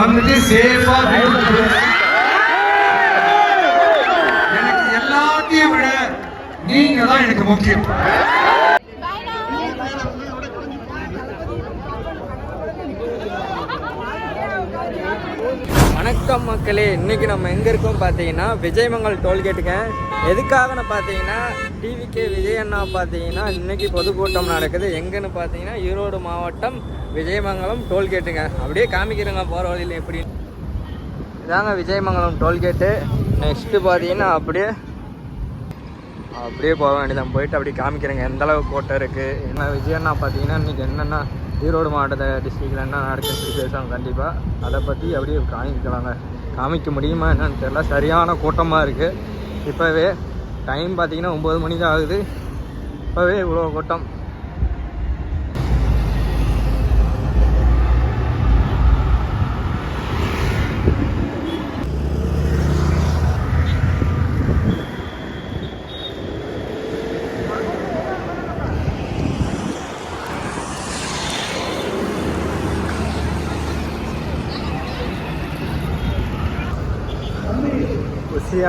வந்துட்டு சேஃபா எனக்கு எல்லாத்தையும் விட நீங்க தான் எனக்கு முக்கியம். வணக்கம் மக்களே, இன்றைக்கி நம்ம எங்கே இருக்கோம் பார்த்தீங்கன்னா விஜயமங்கல் டோல்கேட்டுங்க. எதுக்காகன்னு பார்த்தீங்கன்னா டிவிகே விஜய் அண்ணா பார்த்தீங்கன்னா இன்றைக்கி பொதுக்கூட்டம் நடக்குது. எங்கன்னு பார்த்தீங்கன்னா ஈரோடு மாவட்டம் விஜயமங்கலம் டோல்கேட்டுங்க. அப்படியே காமிக்கிறேங்க போகிற வழியில் எப்படி இதாங்க விஜயமங்கலம் டோல்கேட்டு. நெக்ஸ்ட்டு பார்த்தீங்கன்னா அப்படியே போக வேண்டியதான். போயிட்டு அப்படியே காமிக்கிறேங்க எந்தளவுக்கு கூட்டம் இருக்குது. என்ன விஜய் அண்ணா பார்த்தீங்கன்னா இன்றைக்கி என்னென்னா ஈரோடு மாவட்ட டிஸ்ட்ரிக்டில் என்ன நடக்குன்னு சொல்லி பேசுவாங்க. கண்டிப்பாக அதை பற்றி அப்படியே காமிக்கலாங்க. காமிக்க முடியுமா என்னன்னு தெரியல, சரியான கூட்டமாக இருக்குது. இப்போவே டைம் பார்த்திங்கன்னா 9 மணி தான் ஆகுது. இப்போவே இவ்வளோ கூட்டம்.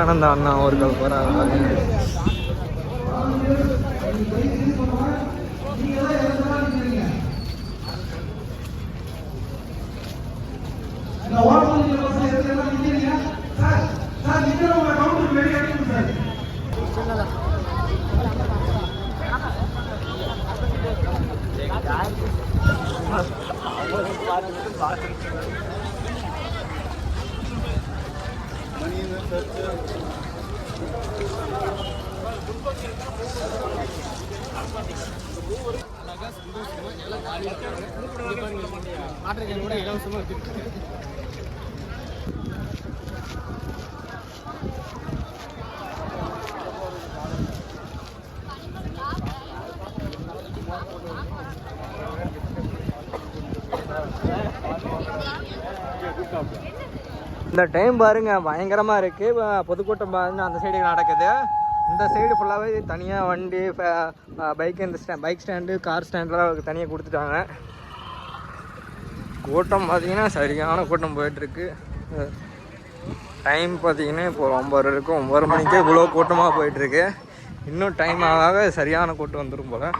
ஆனந்த அண்ணா அவர்கள் போறாங்க. இந்த டைம் பாருங்க பயங்கரமாக இருக்குது. பொதுக்கூட்டம் பாருங்க அந்த சைடு நடக்குது. இந்த சைடு ஃபுல்லாகவே தனியாக வண்டி பைக் இந்த பைக் ஸ்டாண்டு கார் ஸ்டாண்டெலாம் தனியாக கொடுத்துட்டாங்க. கூட்டம் பார்த்திங்கன்னா சரியான கூட்டம் போயிட்டுருக்கு. டைம் பார்த்திங்கன்னா இப்போ 9 இருக்கும். 9 மணிக்கே இவ்வளோ கூட்டமாக போயிட்டுருக்கு. இன்னும் டைம் ஆக சரியான கூட்டம் வந்துடும் போல்.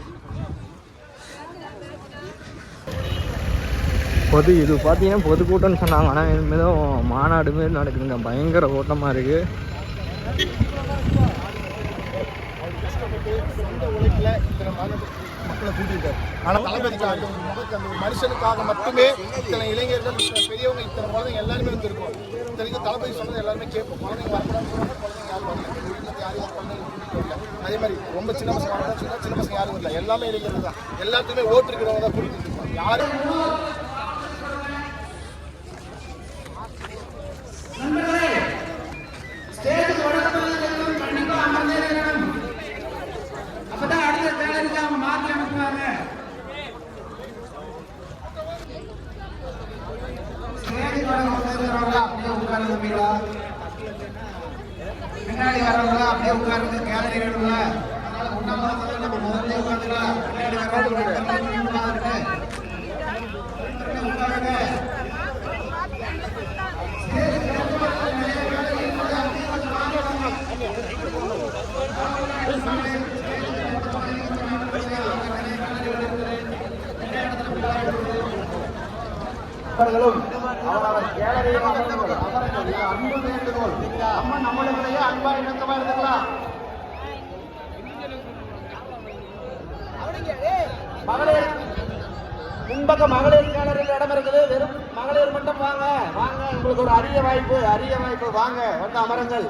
இது பார்த்தீங்கன்னா பொதுக்கூட்டம்னு சொன்னாங்க. ஆனால் இனிமேலும் மாநாடு மாரி நடக்குதுங்க. பயங்கர கூட்டமாக இருக்குது. மக்களை கூட்டிட்டார். ஆனால் தளபதிக்காக மனுஷனுக்காக மட்டுமே இத்தனை இளைஞர்கள் பெரியவங்க இத்தனை குழந்தைங்க எல்லாருமே வந்து இருக்கும். இத்தனைக்கும் தளபதி சொன்னது எல்லாருமே கேட்போம். குழந்தைங்க வரக்கூடாதுன்னு குழந்தைங்க யாரும் வரல. அதே மாதிரி ரொம்ப சின்ன பசங்க வரக்கூடாது, சின்ன பசங்க யாரும் இல்லை. எல்லாமே இளைஞர்கள் தான். எல்லாத்துக்குமே ஓட்டு இருக்கிறவங்க தான் கூட்டிட்டு இருக்கோம். யாரும் பின்னாடி வரவங்க அப்படியே உட்காருங்க. கேலரி வேணுங்களா? அதனால முன்னாடி நம்ம முதல்ல உட்காந்துக்கலாம். பின்னாடி வரவங்க உட்காருங்க. அவரோட கேலரியில் அன்பு வேண்டுகோள். நம்ம நம்மளுடைய அன்பா இணக்கமா இருந்துக்கலாம். மகளிர் முன்பக்க மகளிர் கேலரியில் இடம் இருக்குது. வெறும் மகளிர் மட்டும் வாங்க வாங்க. உங்களுக்கு ஒரு அரிய வாய்ப்பு வாங்க வந்து அமருங்கள்.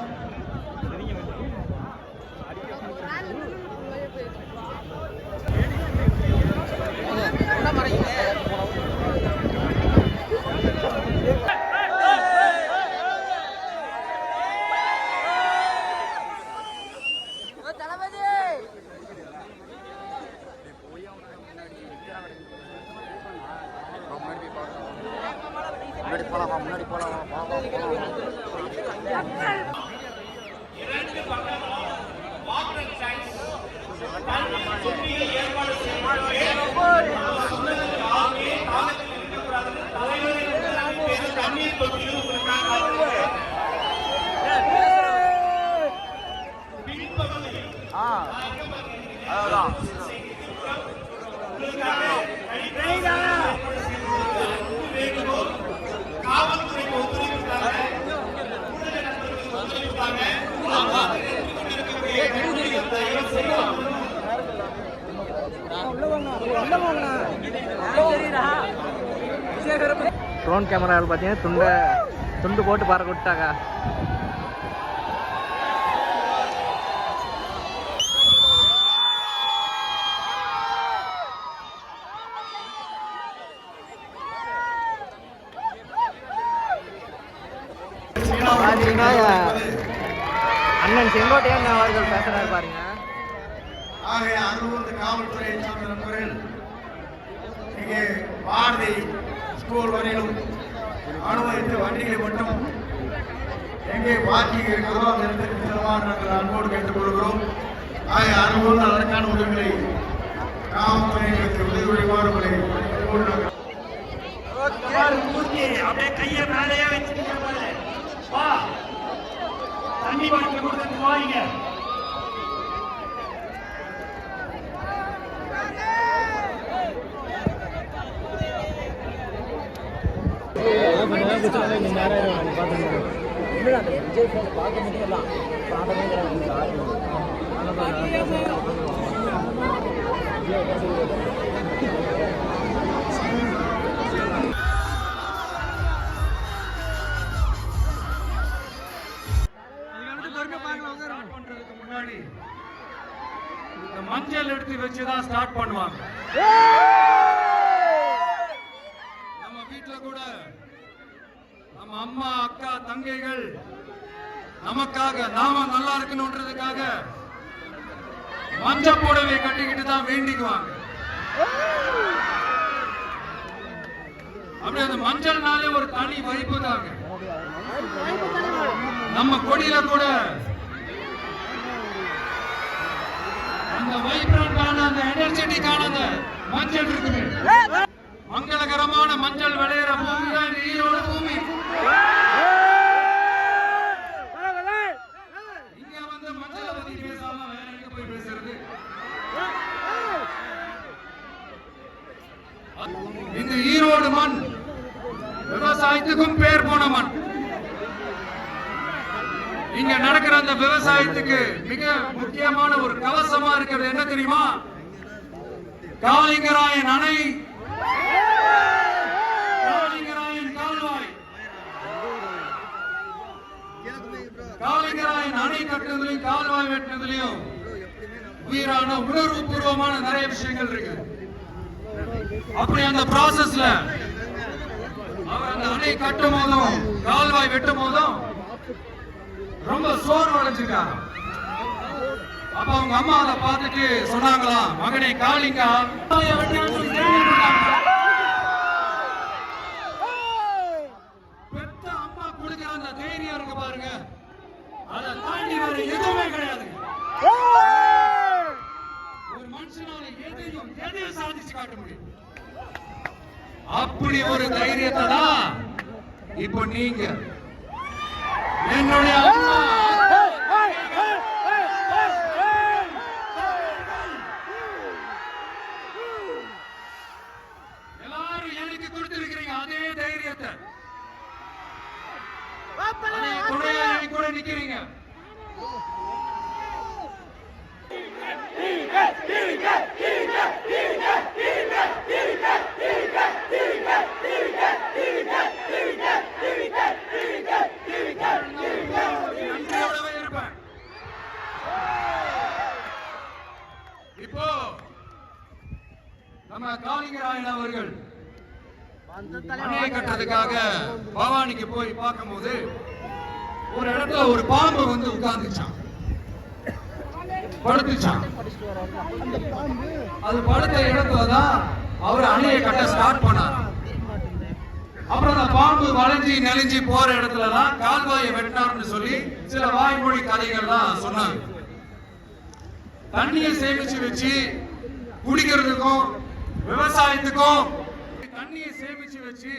முன்னாடி போலாம். தண்ணீர் ட்ரோன் கேமராவில் பார்த்தீங்கன்னா துண்டு போட்டு பறக்க விட்டாங்க. அண்ணன் செங்கோட்டையன் அவர்கள் பேசுறாரு பாருங்க. ஆகிய அனுபவத்து காவல்துறை சார்ந்த நண்பர்கள் இங்கே பாரதி ஸ்கூல் வரையிலும் அனுமதித்த வண்டிகளை மட்டும் எங்கே பார்க்கிங் இருக்கிறதோ அந்த இடத்துக்கு செல்லுமாறு நாங்கள் அன்போடு கேட்டுக் கொள்கிறோம். ஆகிய அனுபவம் அதற்கான உதவிகளை காவல்துறையினருக்கு உதவி வழிபாடு அப்படியே கையை மேலேயே வச்சுட்டு வா தண்ணி பாட்டில் கொடுத்துட்டு வாங்க. முன்னாடி இந்த மஞ்சள் எடுத்து வச்சுதான் ஸ்டார்ட் பண்ணுவாங்க. நம்ம வீட்டுல கூட நம்ம அம்மா அக்கா தங்கைகள் நமக்காக நாம நல்லா இருக்கணும்ன்றதுக்காக மஞ்சள் புடவை கட்டிக்கிட்டு தான் வேண்டிக்குவாங்க. அப்படி அந்த மஞ்சள்னாலே ஒரு தனி வைப்பு தாங்க. நம்ம கொடியில கூட அந்த வைப்ரண்டான அந்த எனர்ஜெட்டிக்கான அந்த மஞ்சள் இருக்குது. மங்களகரமான மஞ்சள் விளையிற பூமி தான் இந்த ஈரோடு பூமி. இங்க வந்து மஞ்சளை பத்தி பேசாம வேற எங்க போய் பேசுறது? இந்த ஈரோடு மண் விவசாயத்துக்கும் பேர் போன மண். இங்க நடக்கிற அந்த விவசாயத்துக்கு மிக முக்கியமான ஒரு கவசமா இருக்கிறது என்ன தெரியுமா? காளிங்கராயன் அணை, காளிங்கராயன் கால்வாய். காளிங்கராயன் அணை கட்டுறதுலயும் கால்வாய் வெட்டுறதுலயும் உயிரான உணர்வு பூர்வமான நிறைய விஷயங்கள் இருக்கு. அப்படி அந்த ப்ராசஸ்ல அவர் அந்த அணை கட்டும் போதும் கால்வாய் வெட்டும் போதும் ரொம்ப சோர்வு அடைஞ்சிருக்காங்க. அப்ப அவங்க அம்மா அதை பார்த்துட்டு சொன்னாங்களா, மகனே காளிங்கா பெத்த அம்மா கொடுக்கிற அந்த தைரியம் இருக்கு பாருங்க, அதை தாண்டி வேற எதுவுமே கிடையாது. ஒரு மனுஷனால எதையும் சாதிச்சு காட்ட முடியும். அப்படி ஒரு தைரியத்தை தான் இப்போ நீங்க என்னுடைய அம்மா எல்லாரும் எனக்கு கொடுத்திருக்கிறீங்க. அதே தைரியத்தை கூட நிக்கிறீங்க. இப்போ நம்ம காளிங்கராயன் அவர்கள் அணையை கட்டுறதுக்காக பவானிக்கு போய் பார்க்கும்போது ஒரு இடத்துல ஒரு பாம்பு வந்து உட்கார்ந்துச்சான், படுத்துச்சான். அது படுத்த இடத்துலதான் அவர் அணையை கட்ட ஸ்டார்ட் பண்ணார். அப்புறம் அந்த பாம்பு வளைஞ்சி நெளிஞ்சி போற இடத்துல எல்லாம் கால்வாயை வெட்டினார்னு சொல்லி சில வாய்மொழி கதைகள்லாம் சொன்னாங்க. தண்ணியை சேமிச்சு வச்சு குடிக்கிறதுக்கும் விவசாயத்துக்கும், தண்ணியை சேமிச்சு வச்சு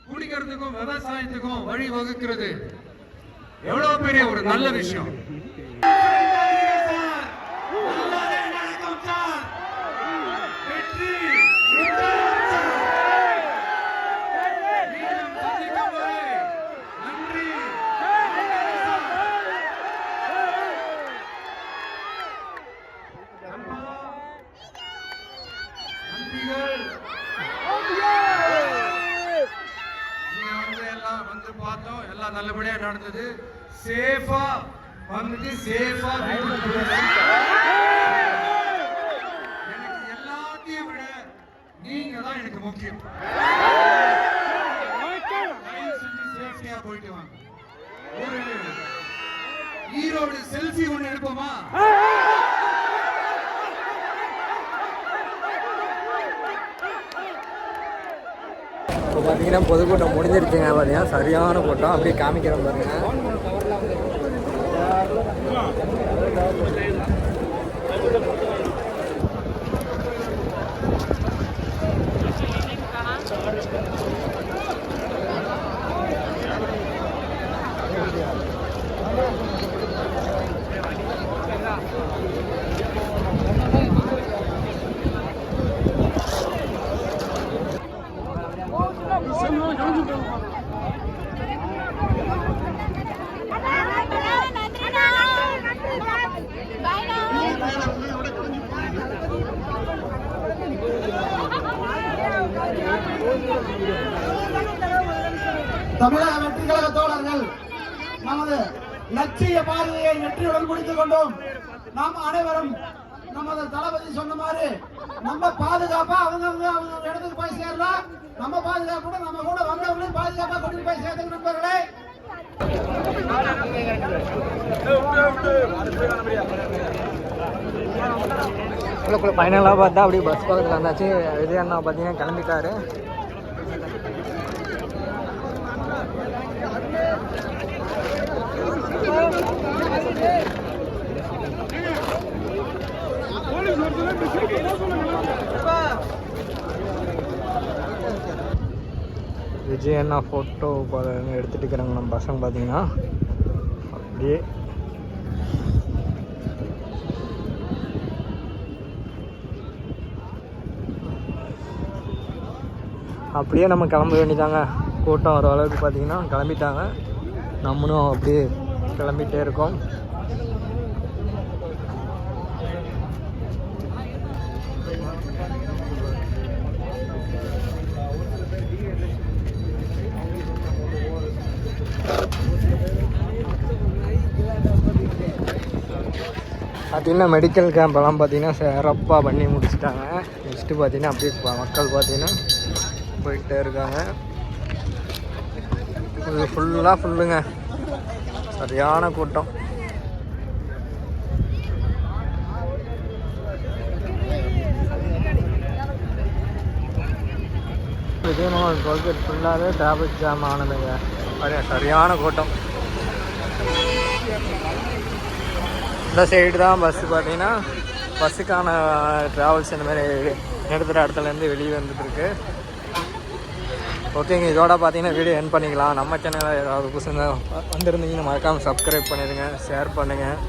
குடிக்கிறதுக்கும் விவசாயத்துக்கும் வழி வகுக்கிறது எவ்வளவு பெரிய ஒரு நல்ல விஷயம். நடந்தது. சேஃபா வந்துட்டு சேஃபா எனக்கு எல்லாத்தையும் விட நீங்க தான் எனக்கு முக்கியம். சேஃப்டியா போயிட்டு வாங்க. ஒரு ஈரோடு செல்ஃபி ஒண்ணு எடுப்போமா? இப்போ பார்த்தீங்கன்னா பொதுக்கூட்டம் முடிஞ்சிருச்சுங்க. பார்த்தீங்கன்னா சரியான கூட்டம். அப்படியே காமிக்கிறோம் பாருங்க. தமிழக வெற்றி கழக தோழர்கள் நமது லட்சிய பார்வையை வெற்றியுடன் முடித்துக் கொண்டோம். நாம் அனைவரும் நமது தளபதி சொன்ன மாதிரி நம்ம பாதுகாப்பா அவங்க இடத்துக்கு போய் சேரலாம். நம்ம பாதுகாப்போட நம்ம கூட வந்தவங்களையும் பாதுகாப்பா கொண்டு போய் சேர்த்து நண்பர்களே. ஃபைனலாக பார்த்தா அப்படியே பஸ் பக்கத்தில் வந்தாச்சு. விஜய் அண்ணா பார்த்தீங்கன்னா கிளம்பிட்டாரு. விஜய் அண்ணா ஃபோட்டோ எடுத்துட்டு இருக்கிறாங்க நம்ம பசங்க. பார்த்தீங்கன்னா அப்படியே நம்ம கிளம்ப வேண்டியதாங்க. கூட்டம் வர அளவுக்கு பார்த்தீங்கன்னா கிளம்பிட்டாங்க. நம்மளும் அப்படியே கிளம்பிகிட்டே இருக்கோம். பார்த்தீங்கன்னா மெடிக்கல் கேம்பெல்லாம் பார்த்தீங்கன்னா சிறப்பாக பண்ணி முடிச்சுட்டாங்க. நெக்ஸ்ட்டு பார்த்தீங்கன்னா அப்படியே மக்கள் பார்த்தீங்கன்னா போயிட்டே இருக்காங்க. இது ஃபுல்லுங்க, சரியான கூட்டம். விஜயநகர் டோல்கேட் ஃபுல்லாகவே டிராஃபிக் ஜாம் ஆனதுங்க. சரியான கூட்டம். இந்த சைடு தான் பஸ்ஸு பார்த்தீங்கன்னா பஸ்ஸுக்கான ட்ராவல்ஸ் இந்த மாதிரி நிறுத்துகிற இடத்துலேருந்து வெளியே வந்துட்டுருக்கு. ஓகேங்க, இதோட பார்த்தீங்கன்னா வீடியோ எண்ட் பண்ணிக்கலாம். நம்ம சேனலில் ஏதாவது புதுசாக வந்திருந்தீங்கன்னா மறக்காமல் சப்ஸ்கிரைப் பண்ணிடுங்க, ஷேர் பண்ணுங்கள்.